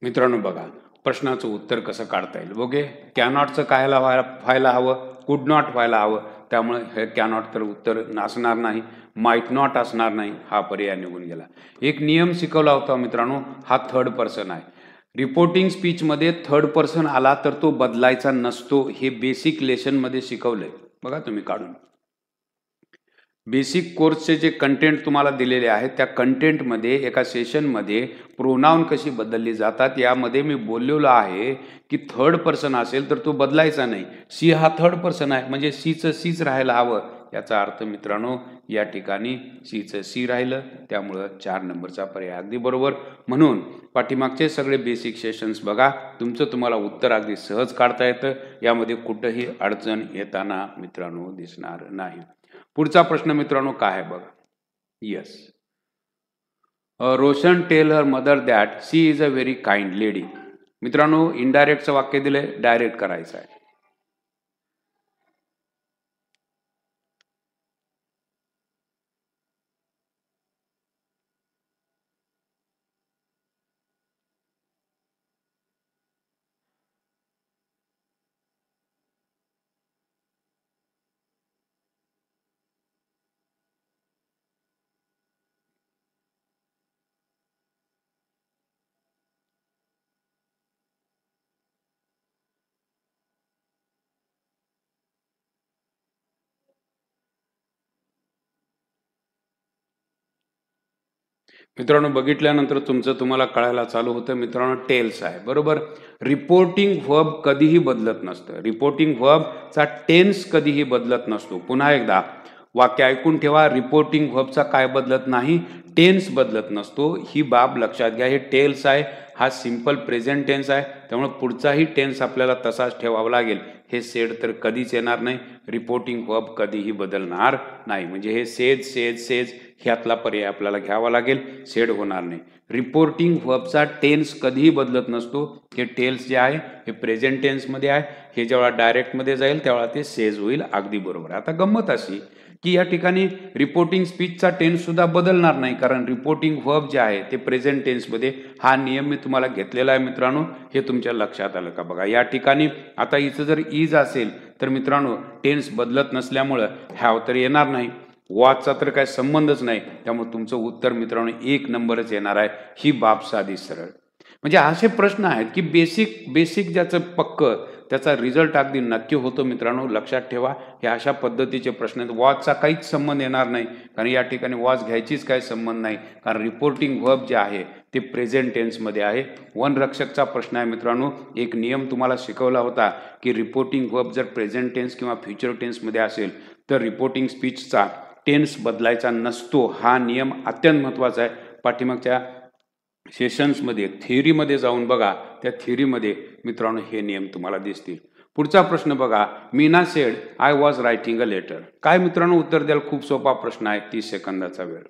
मित्रांनो बघा प्रश्नाचं उत्तर कसं काढता येईल. ओके, कॅनॉटचं कायला व्हायला हवं, कुड नॉट व्हायला हवं. त्यामुळे हे कॅनॉट तर उत्तर असणार नाही. माईट नॉट असणार नाही, हा पर्याय निघून गेला. एक नियम शिकवला होता मित्रांनो, हा थर्ड पर्सन आहे. रिपोर्टिंग स्पीचमध्ये थर्ड पर्सन आला तर तो बदलायचा नसतो. हे बेसिक लेसनमध्ये शिकवलंय बघा तुम्ही काढून. बेसिक कोर्सचे जे कंटेंट तुम्हाला दिलेले आहेत त्या कंटेंटमध्ये एका सेशनमध्ये प्रोनाउन कशी बदलली जातात यामध्ये मी बोललेलो आहे की थर्ड पर्सन असेल तर तो बदलायचा नाही. सी हा थर्ड पर्सन आहे म्हणजे सीचं सीच राहायला हवं. याचा अर्थ मित्रांनो या ठिकाणी सीचं सी राहिलं, त्यामुळं 4 नंबरचा पर्याय अगदी बरोबर. म्हणून पाठीमागचे सगळे बेसिक सेशन्स बघा, तुमचं तुम्हाला उत्तर अगदी सहज काढता येतं. यामध्ये कुठंही अडचण येताना मित्रांनो दिसणार नाही. पुढचा प्रश्न मित्रांनो काय आहे बघा. Yes, Roshan tell her mother that she is a very kind lady. मित्रांनो इनडायरेक्टचं वाक्य दिलंय, डायरेक्ट करायचं आहे. मित्रांनो, बघितल्यानंतर तुम्हाला कळायला चालू होतं मित्रांनो, टेल्स आहे बरोबर. रिपोर्टिंग व्हर्ब कधीही बदलत नसतं. रिपोर्टिंग व्हर्बचा टेन्स कधीही बदलत नसतो. पुन्हा एकदा वाक्य ऐकून ठेवा. रिपोर्टिंग व्हर्बचा काय बदलत नाही, टेन्स बदलत नसतो. ही बाब लक्षात घ्या. हे टेल्स आहे, हा सिंपल प्रेझेंट टेन्स आहे, त्यामुळे पुढचाही टेन्स आपल्याला तसाच ठेवावा लागेल. हे सेड तर कधीच येणार नाही. रिपोर्टिंग व्हर्ब कधीही बदलणार नाही. म्हणजे हे सेज सेज सेज ह्यातला पर्याय आपल्याला घ्यावा लागेल. सेड होणार नाही. रिपोर्टिंग व्हर्बचा टेन्स कधीही बदलत नसतो. हे टेल्स जे आहे हे प्रेझेंट टेन्समध्ये आहे. हे जेव्हा डायरेक्टमध्ये जाईल तेव्हा ते सेज होईल. अगदी बरोबर. आता गंमत अशी की या ठिकाणी रिपोर्टिंग स्पीचचा टेन्स सुद्धा बदलणार नाही, कारण रिपोर्टिंग व्हर्ब जे आहे ते प्रेझेंट टेन्समध्ये. हा नियम मी तुम्हाला घेतलेला आहे मित्रांनो. हे तुमच्या लक्षात आलं का बघा. या ठिकाणी आता इथं जर इज असेल तर मित्रांनो टेन्स बदलत नसल्यामुळं हॅव तर येणार नाही. वॉचचा तर काय संबंधच नाही. त्यामुळे तुमचं उत्तर मित्रांनो 1 नंबरच येणार आहे. ही बाब साधी सरळ. म्हणजे असे प्रश्न आहेत की बेसिक ज्याचं पक्क त्याचा रिझल्ट अगदी नक्की होतो मित्रांनो. लक्षात ठेवा, हे अशा पद्धतीचे प्रश्न आहेत. वॉचचा काहीच संबंध येणार नाही, कारण या ठिकाणी वॉच घ्यायचीच काही संबंध नाही, कारण रिपोर्टिंग व्हर्ब जे आहे ते प्रेझेंट टेन्समध्ये आहे. वनरक्षकचा प्रश्न आहे मित्रांनो. एक नियम तुम्हाला शिकवला होता की रिपोर्टिंग व्हर्ब जर प्रेझेंट टेन्स किंवा फ्युचर टेन्समध्ये असेल तर रिपोर्टिंग स्पीचचा टेन्स बदलायचा नसतो. हा नियम अत्यंत महत्त्वाचा आहे. पाठीमागच्या सेशन्समध्ये थिअरीमध्ये जाऊन बघा. त्या थिअरीमध्ये मित्रांनो हे नियम तुम्हाला दिसतील. पुढचा प्रश्न बघा. Meena said I was writing a letter. काय मित्रांनो उत्तर द्याल? खूप सोपा प्रश्न आहे. 30 सेकंदाचा वेळ.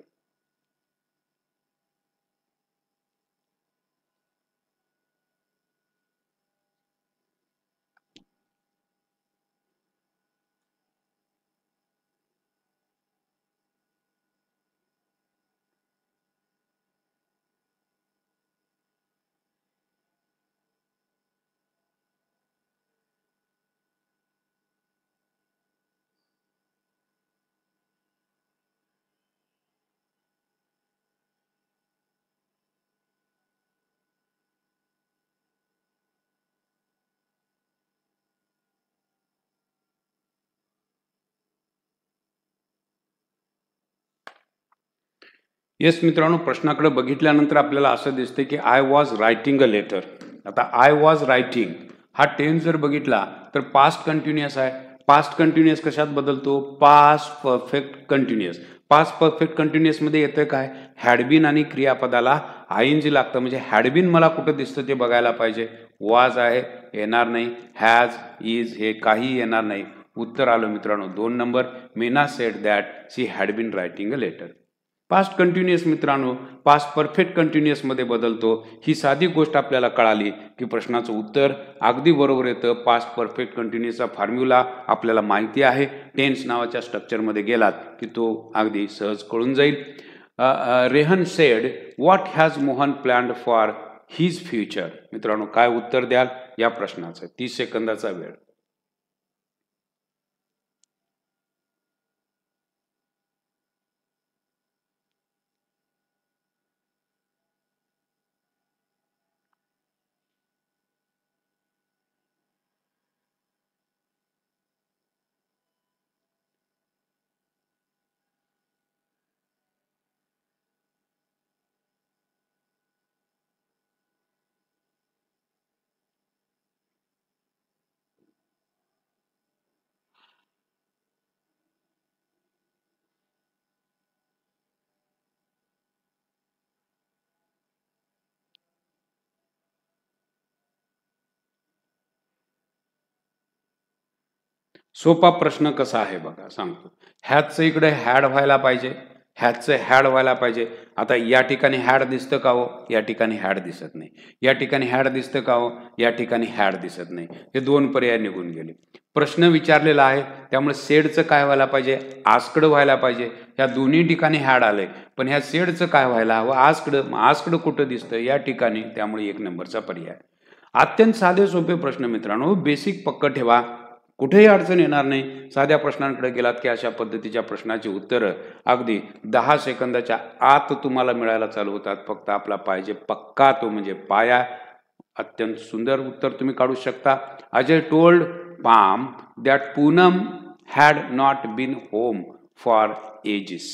येस मित्रांनो, प्रश्नाकडे बघितल्यानंतर आपल्याला असं दिसतं की I was writing a letter. आता आय वॉज रायटिंग हा टेन्स जर बघितला तर पास्ट कंटिन्युअस आहे. पास्ट कंटिन्युअस कशात बदलतो? Past perfect continuous. Past perfect कंटिन्युअसमध्ये येतं काय? हॅडबीन आणि क्रियापदाला आयएनजी लागतं. म्हणजे हॅडबीन मला कुठं दिसतं ते बघायला पाहिजे. वॉज आहे, येणार नाही. हॅज, इज हे काही येणार नाही. उत्तर आलं मित्रांनो 2 number. Meena said that she had been writing a letter. Past continuous मित्रांनो पास्ट परफेक्ट कंटिन्युअसमध्ये बदलतो. ही साधी गोष्ट आपल्याला कळाली की प्रश्नाचं उत्तर अगदी बरोबर येतं. पास्ट परफेक्ट कंटिन्युअसचा फॉर्म्युला आपल्याला माहिती आहे. टेन्स नावाच्या स्ट्रक्चरमध्ये गेलात की तो अगदी सहज कळून जाईल. Rehan said what has Mohan planned for his future. मित्रांनो काय उत्तर द्याल या प्रश्नाचं? 30 सेकंदाचा वेळ. सोपा प्रश्न कसा आहे बघा सांगतो. हॅजचं इकडे हॅड व्हायला पाहिजे. हॅजचं हॅड व्हायला पाहिजे. आता या ठिकाणी हॅड दिसतं का हो? या ठिकाणी हॅड दिसत नाही. या ठिकाणी हॅड दिसतं का हो? या ठिकाणी हॅड दिसत नाही. हे 2 पर्याय निघून गेले. प्रश्न विचारलेला आहे त्यामुळे सेडचं काय व्हायला पाहिजे? आस्कड व्हायला पाहिजे. ह्या दोन्ही ठिकाणी हॅड आलंय, पण ह्या सेडचं काय व्हायला हवं? आस्कड. आस्कड कुठं दिसतं? या ठिकाणी. त्यामुळे 1 नंबरचा पर्याय. अत्यंत साधे सोपे प्रश्न मित्रांनो. बेसिक पक्क ठेवा. कुठेही अडचण येणार नाही. साध्या प्रश्नांकडे गेलात की अशा पद्धतीच्या प्रश्नाची उत्तरं अगदी 10 सेकंदाच्या आत तुम्हाला मिळायला चालू होतात. फक्त आपला पाहिजे पक्का तो म्हणजे पाया. अत्यंत सुंदर उत्तर तुम्ही काढू शकता. Ajay told Pam that Poonam had not been home for ages.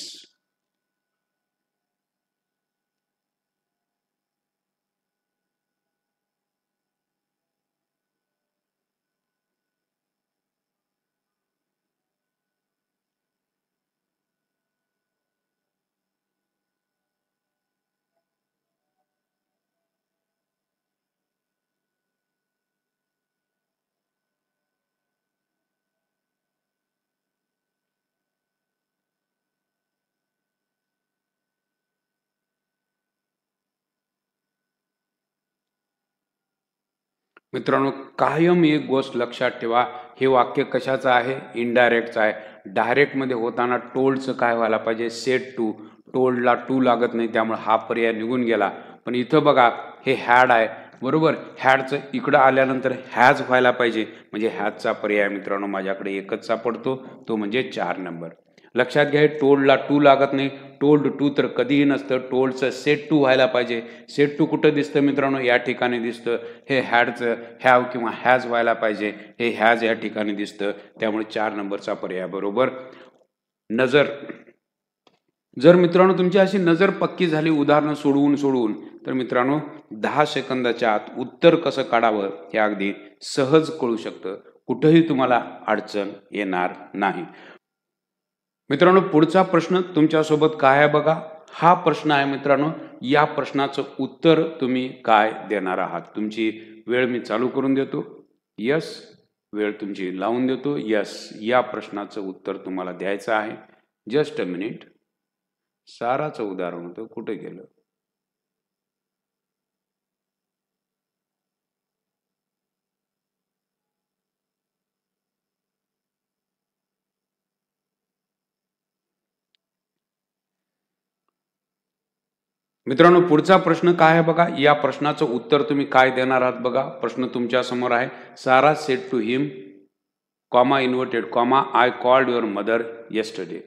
मित्रांनो, कायम एक गोष्ट लक्षात ठेवा, हे वाक्य कशाचं आहे? इनडायरेक्टचं आहे. डायरेक्टमध्ये होताना टोल्डचं काय व्हायला पाहिजे? Set to. टोल्डला टू लागत नाही, त्यामुळे हा पर्याय निघून गेला. पण इथं बघा, हे हॅड आहे, बरोबर? हॅडचं इकडं आल्यानंतर हॅज व्हायला पाहिजे, म्हणजे हॅजचा पर्याय मित्रांनो माझ्याकडे एकच सापडतो, तो म्हणजे 4 नंबर. लक्षात घ्या, टोल्डला टू लागत नाही. टोल्ड टू तर कधीही नसतं. टोल्डचं सेट टू व्हायला पाहिजे. सेट टू कुठं दिसतं मित्रांनो? या ठिकाणी दिसतं. हे हॅडचं हॅव किंवा हॅज व्हायला पाहिजे. हे हॅज या ठिकाणी दिसतं. त्यामुळे 4 नंबरचा पर्याय बरोबर. नजर. जर मित्रांनो तुमची अशी नजर पक्की झाली उदाहरणं सोडवून तर मित्रांनो 10 सेकंदाच्या आत उत्तर कसं काढावं हे अगदी सहज कळू शकतं. कुठंही तुम्हाला अडचण येणार नाही. मित्रांनो, पुढचा प्रश्न तुमच्यासोबत काय आहे बघा. हा प्रश्न आहे मित्रांनो. या प्रश्नाचं उत्तर तुम्ही काय देणार आहात? तुमची वेळ मी चालू करून देतो. यस, वेळ तुमची लावून देतो. यस, या प्रश्नाचं उत्तर तुम्हाला द्यायचं आहे. Just a minute. साराचं उदाहरण होतं, कुठे गेलं? मित्रांनो, पुढचा प्रश्न काय आहे बघा. या प्रश्नाचं उत्तर तुम्ही काय देणार आहात बघा. प्रश्न तुमच्या समोर आहे. Sara said to him, comma inverted comma, I called your mother yesterday.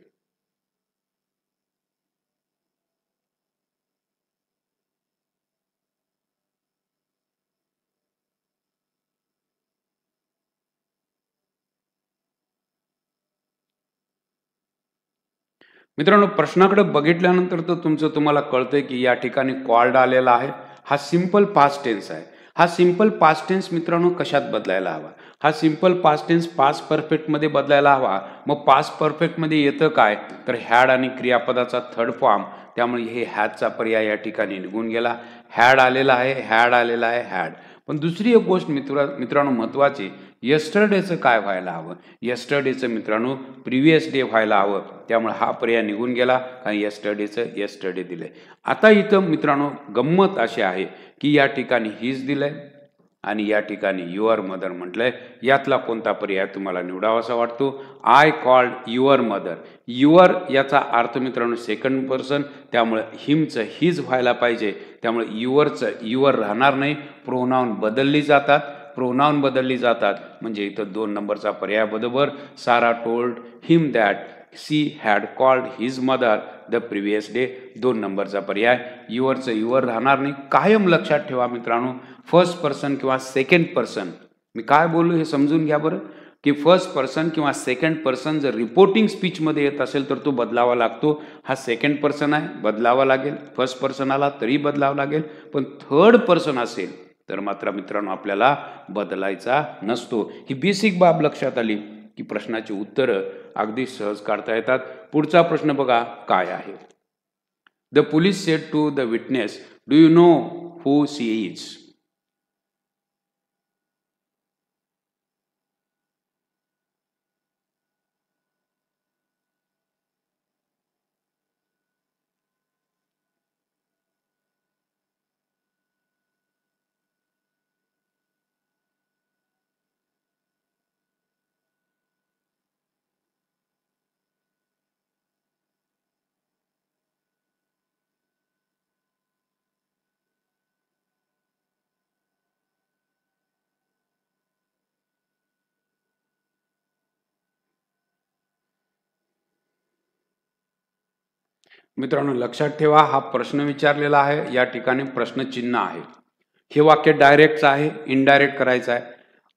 मित्रांनो, प्रश्नाकडे बघितल्यानंतर तर तुम्हाला कळतंय की या ठिकाणी कॉल्ड आलेला आहे. हा सिंपल पास्ट टेन्स आहे. हा सिंपल पास्ट टेन्स मित्रांनो कशात बदलायला हवा? हा सिंपल पास्ट टेन्स पास्ट परफेक्टमध्ये बदलायला हवा. मग पास्ट परफेक्टमध्ये येतं काय? तर हॅड आणि क्रियापदाचा थर्ड फॉर्म. त्यामुळे हे हॅजचा पर्याय या ठिकाणी निघून गेला. हॅड आलेला आहे, हॅड आलेला आहे, हॅड. पण दुसरी एक गोष्ट मित्रांनो महत्वाची, येस्टरडेचं काय व्हायला हवं? येस्टरडेचं मित्रांनो प्रिव्हियस डे व्हायला हवं. त्यामुळे हा पर्याय निघून गेला, कारण येस्टरडेचं येस्टरडे दिलंय. आता इथं मित्रांनो गंमत अशी आहे की या ठिकाणी हीच दिलंय आणि या ठिकाणी युअर मदर म्हटलंय. यातला कोणता पर्याय तुम्हाला निवडावासा वाटतो? I called your mother. Your याचा अर्थ मित्रांनो सेकंड पर्सन, त्यामुळे हिमचं हीच व्हायला पाहिजे. त्यामुळे युअरचं युअर राहणार नाही. प्रोनाउन बदलली जातात. म्हणजे इथं 2 नंबरचा पर्याय बरोबर. Sara told him that she had called his mother the previous day. 2 नंबरचा पर्याय. युअरचं युअर राहणार नाही. कायम लक्षात ठेवा मित्रांनो, फर्स्ट पर्सन किंवा सेकंड पर्सन, मी काय बोललो हे समजून घ्या बरं, की फर्स्ट पर्सन किंवा सेकंड पर्सन जर रिपोर्टिंग स्पीचमध्ये येत असेल तर तो बदलावा लागतो. हा सेकंड पर्सन आहे, बदलावा लागेल. फर्स्ट पर्सन आला तरी बदलावा लागेल. पण थर्ड पर्सन असेल तर मात्र मित्रांनो आपल्याला बदलायचा नसतो. ही बेसिक बाब लक्षात आली की प्रश्नाची उत्तरं अगदी सहज काढता येतात. पुढचा प्रश्न बघा काय आहे. The police said to the witness, do you know who she is? मित्रांनो लक्षात ठेवा, हा प्रश्न विचारलेला आहे, या ठिकाणी प्रश्नचिन्ह आहे. हे वाक्य डायरेक्टचं आहे, इनडायरेक्ट करायचं आहे.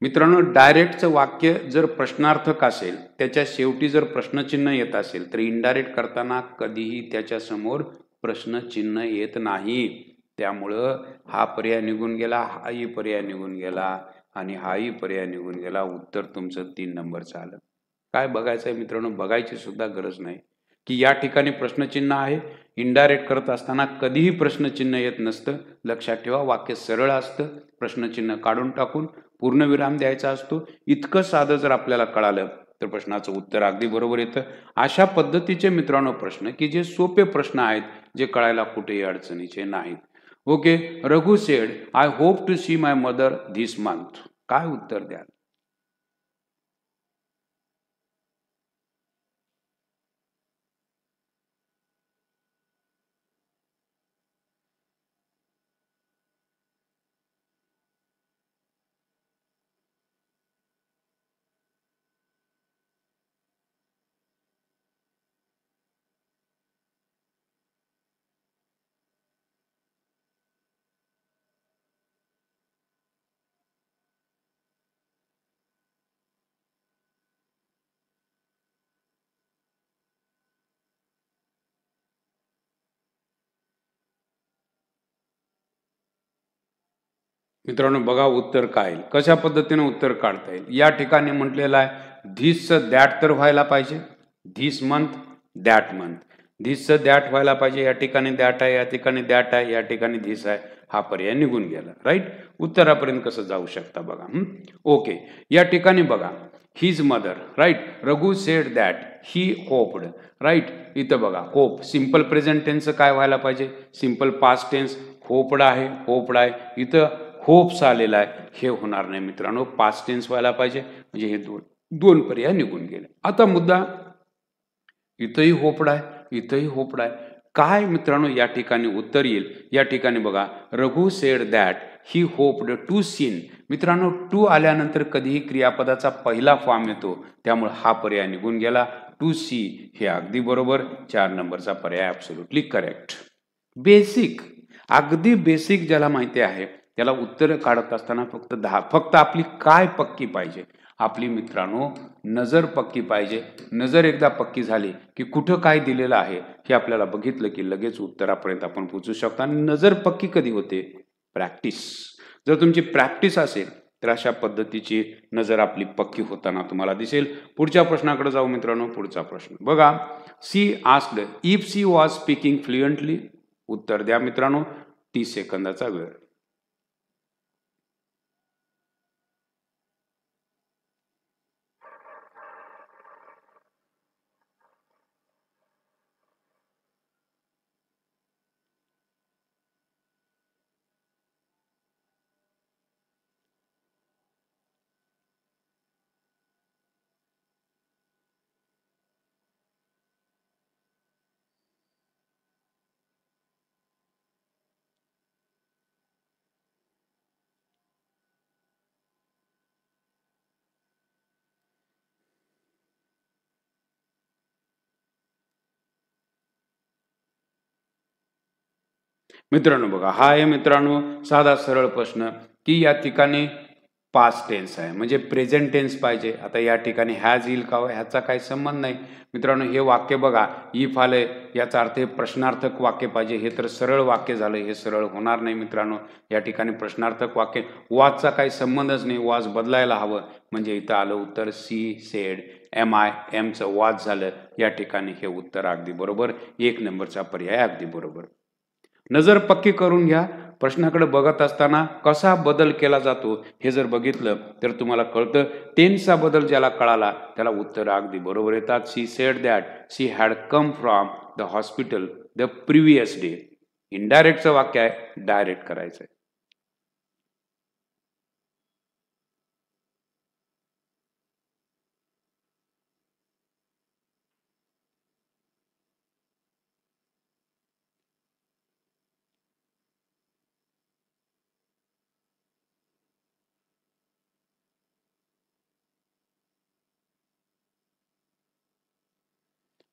मित्रांनो, डायरेक्टचं वाक्य जर प्रश्नार्थक असेल, त्याच्या शेवटी जर प्रश्नचिन्ह येत असेल तर इनडायरेक्ट करताना कधीही त्याच्यासमोर प्रश्नचिन्ह येत नाही. त्यामुळं हा पर्याय निघून गेला, हाही पर्याय निघून गेला आणि हाही पर्याय निघून गेला. उत्तर तुमचं 3 नंबरचं आलं. काय बघायचं आहे मित्रांनो? बघायची सुद्धा गरज नाही की या ठिकाणी प्रश्नचिन्ह आहे. इनडायरेक्ट करत असताना कधीही प्रश्नचिन्ह येत नसतं. लक्षात ठेवा, वाक्य सरळ असतं. प्रश्नचिन्ह काढून टाकून पूर्णविराम द्यायचा असतो. इतकं साधं जर आपल्याला कळालं तर प्रश्नाचं उत्तर अगदी बरोबर येतं. अशा पद्धतीचे मित्रांनो प्रश्न की जे सोपे प्रश्न आहेत, जे कळायला कुठेही अडचणीचे नाहीत. Okay. Raghu said I hope to see my mother this month. काय उत्तर द्याल? मित्रांनो बघा उत्तर काय येईल. कशा पद्धतीने उत्तर काढता येईल. या ठिकाणी म्हटलेलं आहे धिस दॅट तर व्हायला पाहिजे. This month that month. This that व्हायला पाहिजे. या ठिकाणी दॅट आहे, या ठिकाणी दॅट आहे, या ठिकाणी धिस आहे. हा पर्याय निघून गेला. राईट. उत्तरापर्यंत कसं जाऊ शकता बघा. ओके. या ठिकाणी बघा his mother. Right. Raghu said that he hoped. Right. इथं बघा होप सिंपल प्रेझेंट टेन्स काय व्हायला पाहिजे. सिंपल पास्ट टेन्स होप्ड आहे, होप्ड आहे. इथं होप्स आलेला आहे, हे होणार नाही मित्रांनो. पास्ट टेन्स व्हायला पाहिजे. म्हणजे हे दोन पर्याय निघून गेले. आता मुद्दा इथंही होप्ड आहे, इथंही होप्ड आहे. काय मित्रांनो या ठिकाणी उत्तर येईल. या ठिकाणी बघा Raghu said that he hoped to seen. मित्रांनो टू आल्यानंतर कधीही क्रियापदाचा पहिला फॉर्म येतो, त्यामुळे हा पर्याय निघून गेला. टू सी हे अगदी बरोबर. 4 नंबरचा पर्याय ॲब्सोल्युटली करेक्ट. बेसिक, अगदी बेसिक ज्याला माहिती आहे त्याला उत्तर काढत असताना फक्त आपली काय पक्की पाहिजे. आपली मित्रांनो नजर पक्की पाहिजे. नजर एकदा पक्की झाली की कुठं काय दिलेलं आहे हे आपल्याला बघितलं की लगेच उत्तरापर्यंत आपण पोहोचू शकतो. आणि नजर पक्की कधी होते? प्रॅक्टिस. जर तुमची प्रॅक्टिस असेल तर अशा पद्धतीची नजर आपली पक्की होताना तुम्हाला दिसेल. पुढच्या प्रश्नाकडे जाऊ मित्रांनो. पुढचा प्रश्न बघा. She asked if she was speaking fluently. उत्तर द्या मित्रांनो. 30 सेकंदाचा वेळ. मित्रांनो बघा हा आहे मित्रांनो साधा सरळ प्रश्न की या ठिकाणी पास्ट टेन्स आहे म्हणजे प्रेझेंट टेन्स पाहिजे. आता या ठिकाणी हॅज येईल का ह्याचा काही संबंध नाही मित्रांनो. हे वाक्य बघा इफ आलंय याचा अर्थ प्रश्नार्थक वाक्य पाहिजे. हे तर सरळ वाक्य झालं. हे सरळ होणार नाही मित्रांनो. या ठिकाणी प्रश्नार्थक वाक्य वाजचा काही संबंधच नाही. वाज बदलायला हवं. म्हणजे इथं आलं उत्तर सी सेड एमचं वाज झालं. या ठिकाणी हे उत्तर अगदी बरोबर. 1 नंबरचा पर्याय अगदी बरोबर. नजर पक्की करून घ्या. प्रश्नाकडे बघत असताना कसा बदल केला जातो हे जर बघितलं तर तुम्हाला कळतं. टेन्सचा बदल ज्याला कळाला त्याला उत्तर अगदी बरोबर येतात. She said that she had come from the hospital the previous day. इनडायरेक्टचं वाक्य आहे, डायरेक्ट करायचंय.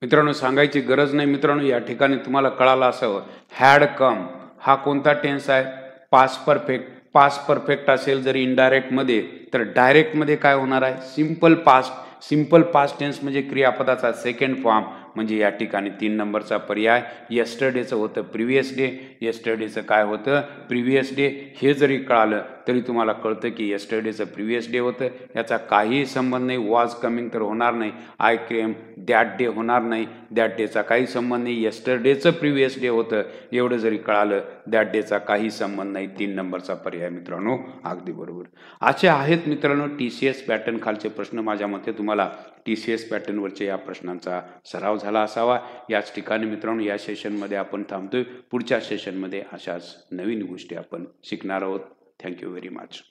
मित्रांनो सांगायची गरज नाही मित्रांनो. या ठिकाणी तुम्हाला कळालं असावं हॅड कम हा कोणता टेन्स आहे? Past perfect. पास्ट परफेक्ट असेल जर इनडायरेक्ट मध्ये तर डायरेक्ट मध्ये काय होणार आहे? Simple past. Simple past tense म्हणजे क्रियापदाचा सेकंड फॉर्म. म्हणजे या ठिकाणी 3 नंबरचा पर्याय. यस्टरडेचं होतं प्रिव्हियस डे. यस्टरडेचं काय होतं? Previous day. हे जरी कळालं तरी तुम्हाला कळतं की यस्टरडेचं प्रिव्हियस डे होतं. याचा काहीही संबंध नाही. वॉज कमिंग तर होणार नाही. आय केम दॅट डे होणार नाही. दॅट डेचा काही संबंध नाही. यस्टरडेचं प्रिव्हियस डे होतं एवढं जरी कळालं. दॅट डेचा काही संबंध नाही. 3 नंबरचा पर्याय मित्रांनो अगदी बरोबर. असे आहेत मित्रांनो TCS पॅटर्न खालचे प्रश्न. माझ्या मते तुम्हाला TCS पॅटर्नवरच्या या प्रश्नांचा सराव झाला असावा. याच ठिकाणी मित्रांनो या सेशनमध्ये आपण थांबतोय. पुढच्या सेशनमध्ये अशाच नवीन गोष्टी आपण शिकणार आहोत. Thank you very much.